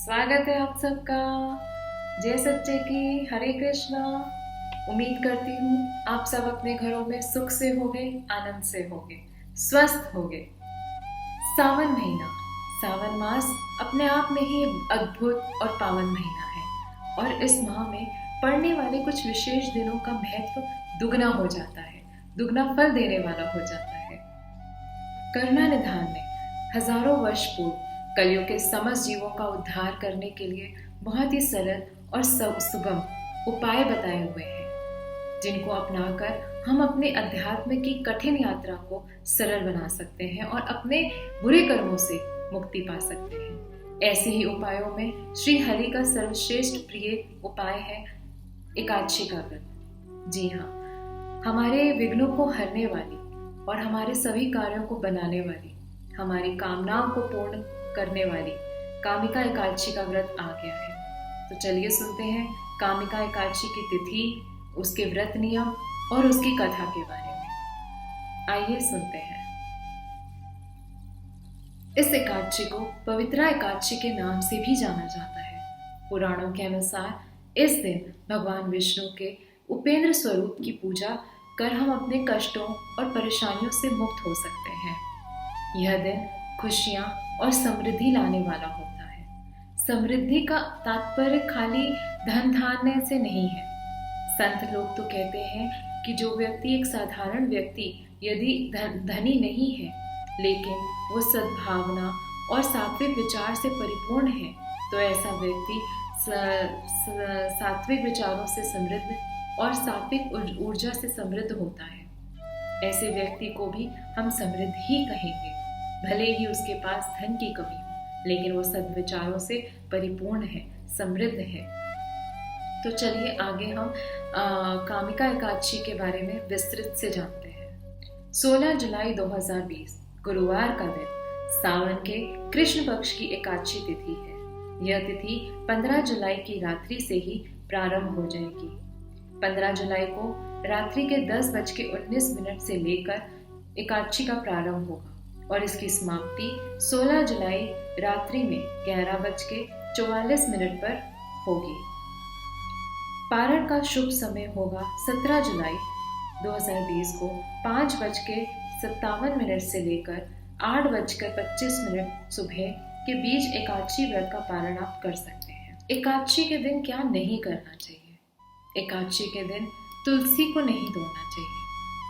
स्वागत है आप सबका जय सच्चे की। हरे कृष्णा। उम्मीद करती हूँ आप सब अपने घरों में सुख से होंगे, आनंद से होंगे, स्वस्थ होंगे। सावन महीना, सावन मास अपने आप में ही अद्भुत और पावन महीना है और इस माह में पड़ने वाले कुछ विशेष दिनों का महत्व दुगना हो जाता है, दुगना फल देने वाला हो जाता है। करुणा निधान ने हजारों वर्ष पूर्व कलियुग के समस्त जीवों का उद्धार करने के लिए बहुत ही सरल और सुगम उपाय बताए हुए हैं, जिनको अपनाकर हम अपने अध्यात्म की कठिन यात्रा को सरल बना सकते हैं और अपने बुरे कर्मों से मुक्ति पा सकते हैं। ऐसे ही उपायों में श्री हरि का सर्वश्रेष्ठ प्रिय उपाय है एकादशी का व्रत। जी हाँ, हमारे विघ्नों को हरने वाली और हमारे सभी कार्यों को बनाने वाली, हमारी कामनाओं को पूर्ण करने वाली कामिका एकादशी का व्रत आ गया है। तो चलिए सुनते हैं कामिका एकादशी की तिथि, उसके व्रत नियम और उसकी कथा के बारे में। आइए सुनते हैं। इस एकादशी को पवित्रा एकादशी के नाम से भी जाना जाता है। पुराणों के अनुसार इस दिन भगवान विष्णु के उपेंद्र स्वरूप की पूजा कर हम अपने कष्टों और परेशानियों से मुक्त हो सकते हैं। यह दिन खुशियां और समृद्धि लाने वाला होता है। समृद्धि का तात्पर्य खाली धन धान्य से नहीं है। संत लोग तो कहते हैं कि जो व्यक्ति, एक साधारण व्यक्ति यदि धनी नहीं है लेकिन वो सद्भावना और सात्विक विचार से परिपूर्ण है, तो ऐसा व्यक्ति सात्विक विचारों से समृद्ध और सात्विक ऊर्जा से समृद्ध होता है। ऐसे व्यक्ति को भी हम समृद्ध ही कहेंगे, भले ही उसके पास धन की कमी हो, लेकिन वो सद्विचारों से परिपूर्ण है, समृद्ध है। तो चलिए आगे हम कामिका एकादशी के बारे में विस्तृत से जानते हैं। 16 जुलाई 2020 गुरुवार का दिन सावन के कृष्ण पक्ष की एकादशी तिथि है। यह तिथि 15 जुलाई की रात्रि से ही प्रारंभ हो जाएगी। 15 जुलाई को रात्रि के 10:19 से लेकर एकादशी का प्रारंभ होगा और इसकी समाप्ति 16 जुलाई रात्रि में 11:44 पर होगी। पारण का शुभ समय होगा 17 जुलाई 2020 को 5:57 से लेकर 8:25 सुबह के बीच एकादशी व्रत का पारण आप कर सकते हैं। एकादशी के दिन क्या नहीं करना चाहिए? एकादशी के दिन तुलसी को नहीं तोड़ना चाहिए।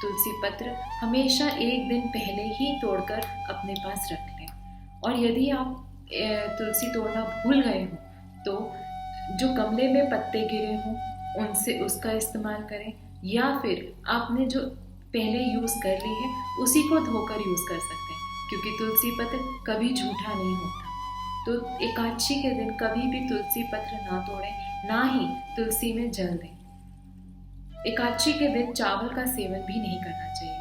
तुलसी पत्र हमेशा एक दिन पहले ही तोड़कर अपने पास रख लें, और यदि आप तुलसी तोड़ना भूल गए हो तो जो गमले में पत्ते गिरे हों उनसे उसका इस्तेमाल करें, या फिर आपने जो पहले यूज़ कर ली है उसी को धोकर यूज़ कर सकते हैं, क्योंकि तुलसी पत्र कभी झूठा नहीं होता। तो एकादशी के दिन कभी भी तुलसी पत्र ना तोड़ें, ना ही तुलसी में जल दें। एकादशी के दिन चावल का सेवन भी नहीं करना चाहिए।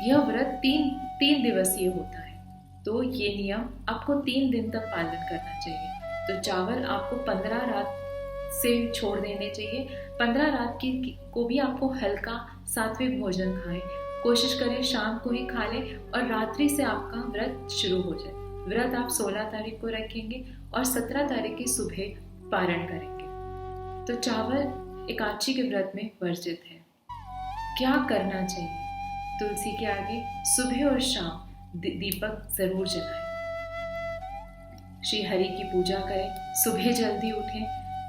यह व्रत तीन दिवसीय होता है, तो ये नियम आपको 3 दिन तक पालन करना चाहिए। तो चावल आपको 15 रात से छोड़ देने चाहिए। 15 रात को भी आपको हल्का सात्विक भोजन खाएं। कोशिश करें शाम को ही खा लें और रात्रि से आपका व्रत शुरू हो जाए। व्रत आप 16 तारीख को रखेंगे और 17 तारीख की सुबह पारण करेंगे। तो चावल एकादशी के व्रत में वर्जित है। क्या करना चाहिए? तुलसी के आगे सुबह और शाम दीपक जरूर जलाएं। श्री हरि की पूजा करें, सुबह जल्दी उठें।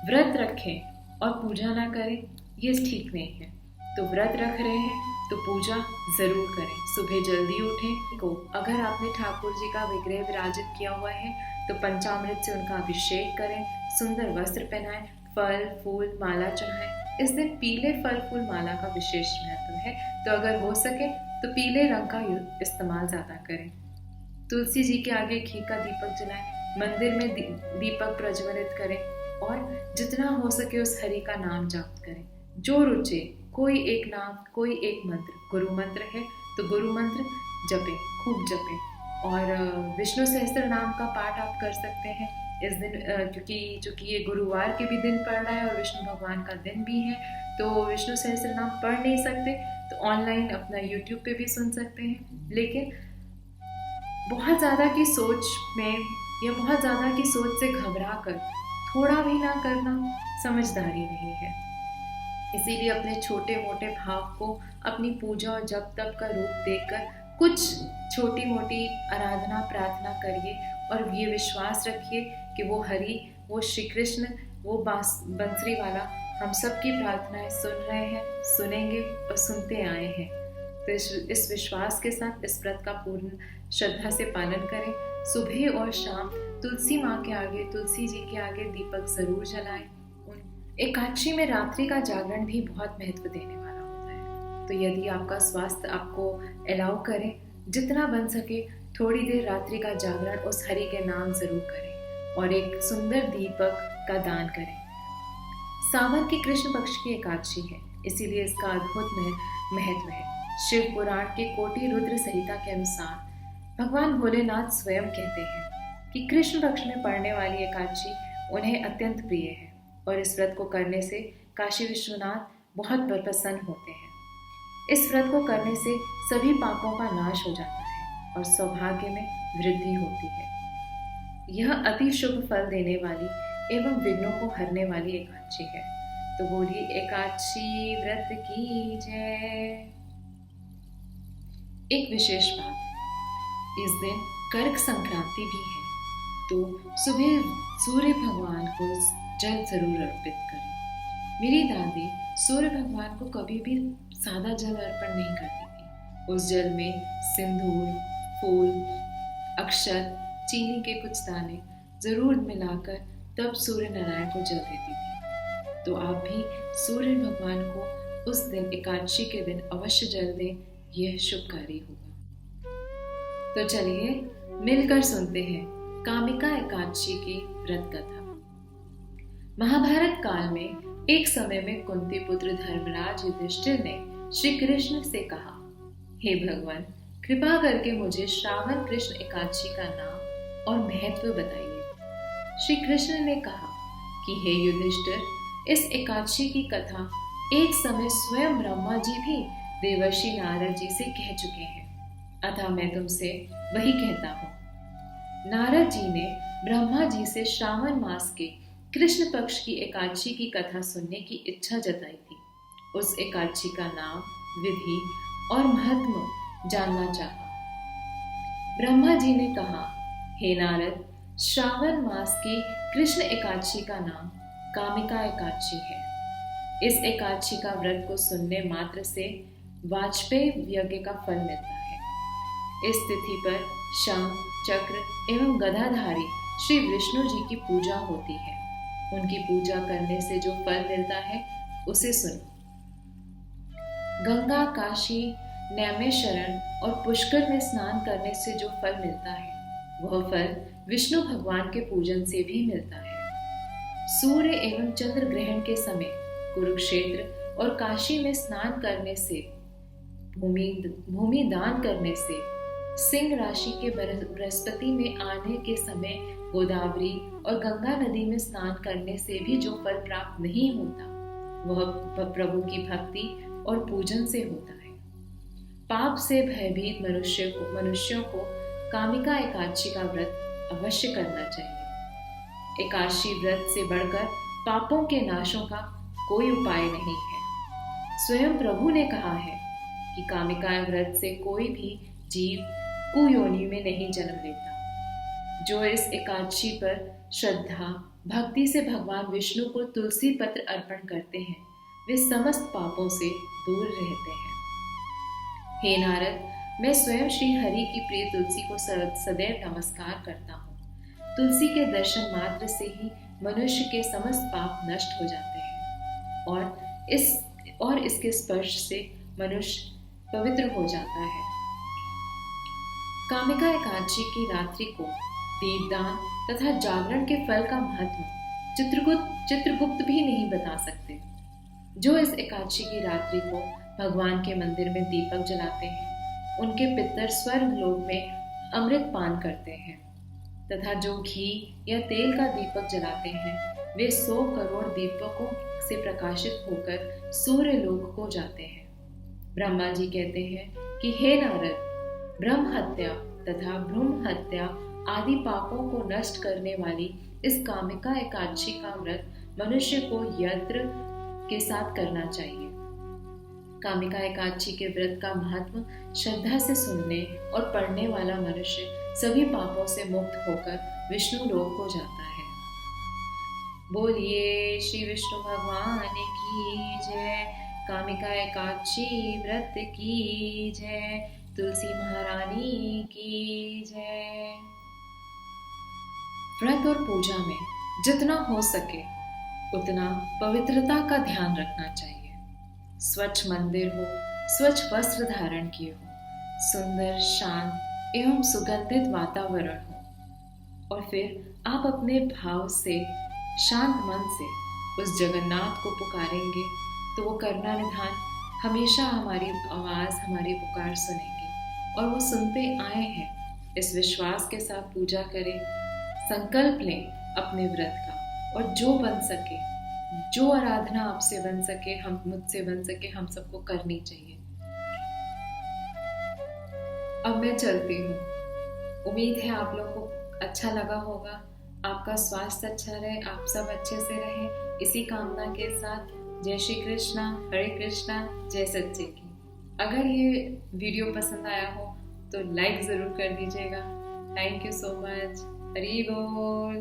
व्रत रखें और पूजा ना करें, ये ठीक नहीं है। तो व्रत रख रहे हैं तो पूजा जरूर करें, सुबह जल्दी उठें। को अगर आपने ठाकुर जी का विग्रह विराजित किया हुआ है तो पंचामृत से उनका अभिषेक करें, सुंदर वस्त्र पहनाएं, फल फूल माला चढ़ाएं। इस दिन पीले फल फूल माला का विशेष महत्व है, तो अगर हो सके तो पीले रंग का इस्तेमाल ज्यादा करें। तुलसी जी के आगे घी का दीपक जलाएं, मंदिर में दीपक प्रज्वलित करें और जितना हो सके उस हरि का नाम जाप करें। जो रुचे, कोई एक नाम, कोई एक मंत्र, गुरु मंत्र है तो गुरु मंत्र जपें, खूब जपें। और विष्णु सहस्त्र नाम का पाठ आप कर सकते हैं इस दिन, क्योंकि ये गुरुवार के भी दिन पड़ रहा है और विष्णु भगवान का दिन भी है, तो विष्णु सहस्त्र नाम पढ़ नहीं सकते तो ऑनलाइन अपना यूट्यूब पे भी सुन सकते हैं। लेकिन बहुत ज़्यादा की सोच में यह बहुत ज़्यादा की सोच से घबरा कर थोड़ा भी ना करना समझदारी नहीं है। इसीलिए अपने छोटे मोटे भाव को अपनी पूजा और जप तप का रूप देकर कुछ छोटी मोटी आराधना प्रार्थना करिए और ये विश्वास रखिए कि वो हरि, वो श्री कृष्ण, वो बंसरी वाला हम सब की प्रार्थनाएं सुन रहे हैं, सुनेंगे और सुनते आए हैं। तो इस विश्वास के साथ इस व्रत का पूर्ण श्रद्धा से पालन करें। सुबह और शाम तुलसी माँ के आगे, तुलसी जी के आगे दीपक जरूर जलाएं। एकादशी में रात्रि का जागरण भी बहुत महत्व देने वाला होता है। तो यदि आपका स्वास्थ्य आपको अलाउ करे, जितना बन सके थोड़ी देर रात्रि का जागरण उस हरि के नाम जरूर करें और एक सुंदर दीपक का दान करें। सावन की कृष्ण पक्ष की एकादशी है, इसीलिए इसका अद्भुत महत्व है। शिव पुराण के कोटि रुद्र संहिता के अनुसार भगवान भोलेनाथ स्वयं कहते हैं कि कृष्ण पक्ष में पड़ने वाली एकादशी उन्हें अत्यंत प्रिय है और इस व्रत को करने से काशी विश्वनाथ बहुत प्रसन्न होते हैं। इस व्रत को करने से सभी पापों का नाश हो जाता है और सौभाग्य में वृद्धि होती है। यह अति शुभ फल देने वाली एवं विघ्नों को हरने वाली एकादशी है। तो बोलिए एकादशी व्रत की जय। एक विशेष बात, इस दिन कर्क संक्रांति भी है, तो सुबह सूर्य भगवान को जल जरूर अर्पित करें। मेरी दादी सूर्य भगवान को कभी भी सादा जल अर्पण नहीं करती थी। उस जल में सिंदूर, फूल, अक्षत, चीनी के कुछ दाने जरूर मिलाकर तब सूर्य नारायण को जल देती थी। तो आप भी सूर्य भगवान को उस दिन एकादशी के दिन अवश्य जल दें, यह शुभ कार्य होगा। तो चलिए मिलकर सुनते हैं कामिका एकादशी की व्रत कथा। महाभारत काल में एक समय में कुंती पुत्र धर्मराज युधिष्ठिर ने श्री कृष्ण से कहा, हे भगवान, कृपा करके मुझे श्रावण कृष्ण एकादशी का नाम और महत्व बताइए। श्री कृष्ण ने कहा कि हे युधिष्ठिर, इस एकादशी की कथा एक समय स्वयं ब्रह्मा जी भी देवर्षि नारद जी से कह चुके हैं, अतः मैं तुमसे वही कहता हूँ। नारद जी ने ब्रह्मा जी से श्रावण मास के कृष्ण पक्ष की एकादशी की कथा सुनने की इच्छा जताई थी। उस एकादशी का नाम, विधि और महत्व जानना चाहा। ब्रह्मा जी ने कहा, हे नारद, श्रावण मास की कृष्ण एकादशी का नाम कामिका एकादशी है। इस एकादशी का व्रत को सुनने मात्र से वाजपेय यज्ञ का फल मिलता है। इस तिथि पर शंख, चक्र एवं गदाधारी श्री विष्णु जी की पूजा होती है। उनकी पूजा करने से जो फल मिलता है उसे सुनो। गंगा, काशी, नैमिषारण्य और पुष्कर में स्नान करने से जो फल मिलता है वह फल विष्णु भगवान के पूजन से भी मिलता है। सूर्य एवं चंद्र ग्रहण के समय कुरुक्षेत्र और काशी में स्नान करने से, भूमि दान करने से, सिंह राशि के बृहस्पति में आने के समय गोदावरी और गंगा नदी में स्नान करने से भी जो फल प्राप्त नहीं होता वह प्रभु की भक्ति और पूजन से होता है। पाप से भयभीत मनुष्यों को कामिका एकादशी का व्रत अवश्य करना चाहिए। एकादशी व्रत से बढ़कर पापों के नाशों का कोई उपाय नहीं है। स्वयं प्रभु ने कहा है कि कामिका व्रत से कोई भी जीव कुयोनि में नहीं जन्म लेता। जो इस एकादशी पर श्रद्धा भक्ति से भगवान विष्णु को तुलसी पत्र अर्पण करते हैं वे समस्त पापों से दूर रहते हैं। हे नारद, मैं स्वयं श्री हरि की प्रिय तुलसी को सदैव नमस्कार करता हूँ। तुलसी के दर्शन मात्र से ही मनुष्य के समस्त पाप नष्ट हो जाते हैं और इसके स्पर्श से मनुष्य पवित्र हो जाता है। कामिका एकादशी की रात्रि को दीपदान तथा जागरण के फल का महत्व चित्रगुप्त भी नहीं बता सकते। जो इस एकादशी की रात्रि को भगवान के मंदिर में दीपक जलाते हैं उनके पितर स्वर्ग लोक में अमृत पान करते हैं तथा जो घी या तेल का दीपक जलाते हैं वे 100 करोड़ दीपकों से प्रकाशित होकर सूर्य लोक को जाते हैं। ब्रह्मा जी कहते हैं कि हे नारद, ब्रह्म हत्या तथा भ्रूण हत्या आदि पापों को नष्ट करने वाली इस कामिका एकादशी का व्रत मनुष्य को यंत्र के साथ करना चाहिए। कामिका एकादशी के व्रत का महत्व श्रद्धा से सुनने और पढ़ने वाला मनुष्य सभी पापों से मुक्त होकर विष्णु लोक को जाता है। बोलिए श्री विष्णु भगवान की जय। कामिका एकादशी व्रत की जय। तुलसी महारानी की जय। व्रत और पूजा में जितना हो सके उतना पवित्रता का ध्यान रखना चाहिए। स्वच्छ मंदिर हो, स्वच्छ वस्त्र धारण किए हो, सुंदर शांत एवं सुगंधित वातावरण हो, और फिर आप अपने भाव से शांत मन से उस जगन्नाथ को पुकारेंगे तो वो करुणा निधान हमेशा हमारी आवाज़, हमारी पुकार सुनेंगे और वो सुनते आए हैं। इस विश्वास के साथ पूजा करें, संकल्प लें अपने व्रत का, और जो बन सके, जो आराधना आपसे बन सके, हम मुझसे बन सके, हम सबको करनी चाहिए। अब मैं चलती हूँ। उम्मीद है आप लोगों को अच्छा लगा होगा, आपका स्वास्थ्य अच्छा रहे, आप सब अच्छे से रहें, इसी कामना के साथ जय श्री कृष्णा, हरे कृष्णा, जय सच्चे की। अगर ये वीडियो पसंद आया हो तो लाइक ज़रूर कर दीजिएगा। Thank you so much. Hari बोल।